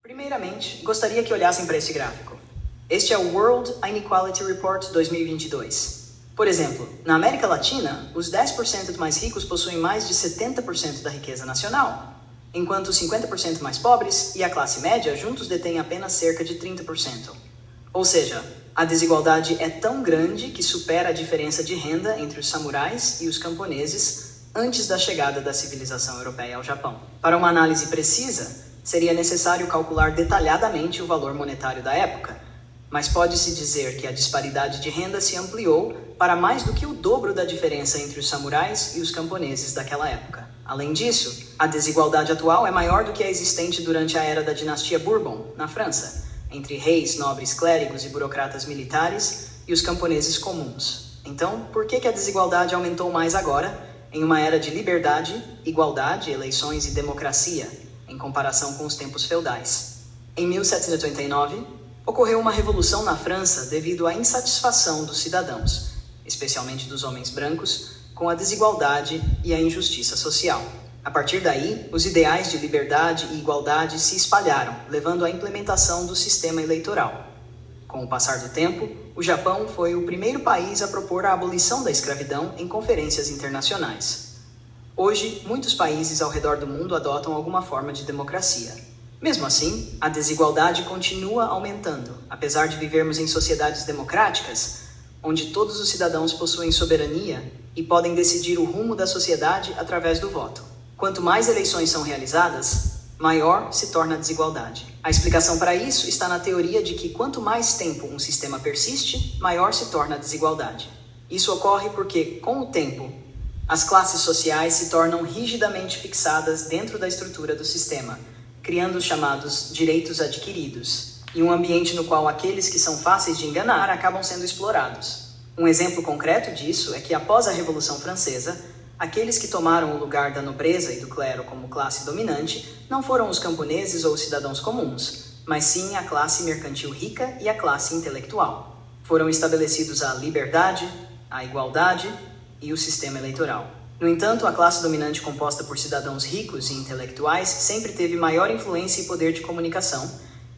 Primeiramente, gostaria que olhassem para este gráfico. Este é o World Inequality Report 2022. Por exemplo, na América Latina, os 10% mais ricos possuem mais de 70% da riqueza nacional, enquanto os 50% mais pobres e a classe média juntos detêm apenas cerca de 30%. Ou seja, a desigualdade é tão grande que supera a diferença de renda entre os samurais e os camponeses antes da chegada da civilização europeia ao Japão. Para uma análise precisa, seria necessário calcular detalhadamente o valor monetário da época, mas pode-se dizer que a disparidade de renda se ampliou para mais do que o dobro da diferença entre os samurais e os camponeses daquela época. Além disso, a desigualdade atual é maior do que a existente durante a era da dinastia Bourbon, na França, entre reis, nobres, clérigos e burocratas militares e os camponeses comuns. Então, por que a desigualdade aumentou mais agora, em uma era de liberdade, igualdade, eleições e democracia, em comparação com os tempos feudais? Em 1789, ocorreu uma revolução na França devido à insatisfação dos cidadãos, especialmente dos homens brancos, com a desigualdade e a injustiça social. A partir daí, os ideais de liberdade e igualdade se espalharam, levando à implementação do sistema eleitoral. Com o passar do tempo, o Japão foi o primeiro país a propor a abolição da escravidão em conferências internacionais. Hoje, muitos países ao redor do mundo adotam alguma forma de democracia. Mesmo assim, a desigualdade continua aumentando, apesar de vivermos em sociedades democráticas, onde todos os cidadãos possuem soberania e podem decidir o rumo da sociedade através do voto. Quanto mais eleições são realizadas, maior se torna a desigualdade. A explicação para isso está na teoria de que quanto mais tempo um sistema persiste, maior se torna a desigualdade. Isso ocorre porque, com o tempo, as classes sociais se tornam rigidamente fixadas dentro da estrutura do sistema, criando os chamados direitos adquiridos, e um ambiente no qual aqueles que são fáceis de enganar acabam sendo explorados. Um exemplo concreto disso é que, após a Revolução Francesa, aqueles que tomaram o lugar da nobreza e do clero como classe dominante não foram os camponeses ou os cidadãos comuns, mas sim a classe mercantil rica e a classe intelectual. Foram estabelecidos a liberdade, a igualdade e o sistema eleitoral. No entanto, a classe dominante composta por cidadãos ricos e intelectuais sempre teve maior influência e poder de comunicação,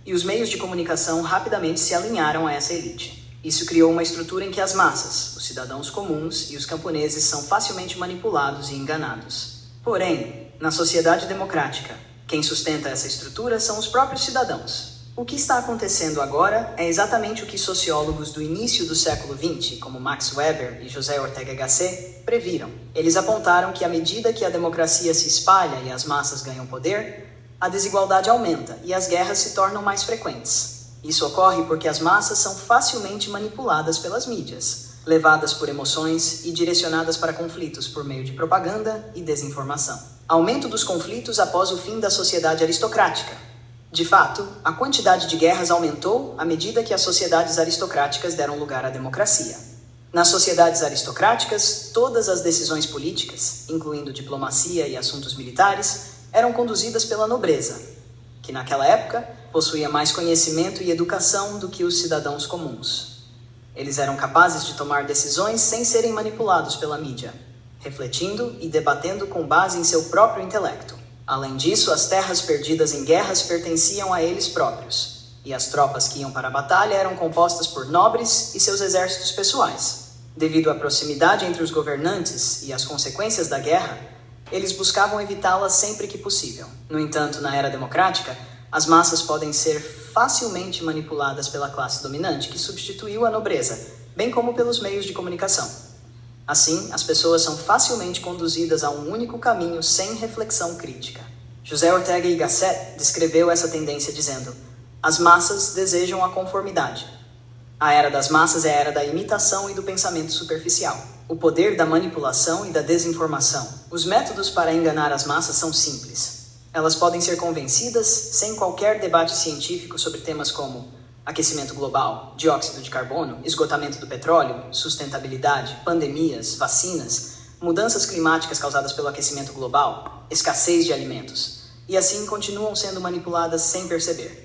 e os meios de comunicação rapidamente se alinharam a essa elite. Isso criou uma estrutura em que as massas, os cidadãos comuns e os camponeses são facilmente manipulados e enganados. Porém, na sociedade democrática, quem sustenta essa estrutura são os próprios cidadãos. O que está acontecendo agora é exatamente o que sociólogos do início do século XX, como Max Weber e José Ortega Gasset, previram. Eles apontaram que à medida que a democracia se espalha e as massas ganham poder, a desigualdade aumenta e as guerras se tornam mais frequentes. Isso ocorre porque as massas são facilmente manipuladas pelas mídias, levadas por emoções e direcionadas para conflitos por meio de propaganda e desinformação. Aumento dos conflitos após o fim da sociedade aristocrática. De fato, a quantidade de guerras aumentou à medida que as sociedades aristocráticas deram lugar à democracia. Nas sociedades aristocráticas, todas as decisões políticas, incluindo diplomacia e assuntos militares, eram conduzidas pela nobreza, que naquela época possuía mais conhecimento e educação do que os cidadãos comuns. Eles eram capazes de tomar decisões sem serem manipulados pela mídia, refletindo e debatendo com base em seu próprio intelecto. Além disso, as terras perdidas em guerras pertenciam a eles próprios, e as tropas que iam para a batalha eram compostas por nobres e seus exércitos pessoais. Devido à proximidade entre os governantes e as consequências da guerra, eles buscavam evitá-las sempre que possível. No entanto, na era democrática, as massas podem ser facilmente manipuladas pela classe dominante, que substituiu a nobreza, bem como pelos meios de comunicação. Assim, as pessoas são facilmente conduzidas a um único caminho sem reflexão crítica. José Ortega y Gasset descreveu essa tendência dizendo: as massas desejam a conformidade. A era das massas é a era da imitação e do pensamento superficial. O poder da manipulação e da desinformação. Os métodos para enganar as massas são simples. Elas podem ser convencidas sem qualquer debate científico sobre temas como aquecimento global, dióxido de carbono, esgotamento do petróleo, sustentabilidade, pandemias, vacinas, mudanças climáticas causadas pelo aquecimento global, escassez de alimentos. E assim continuam sendo manipuladas sem perceber.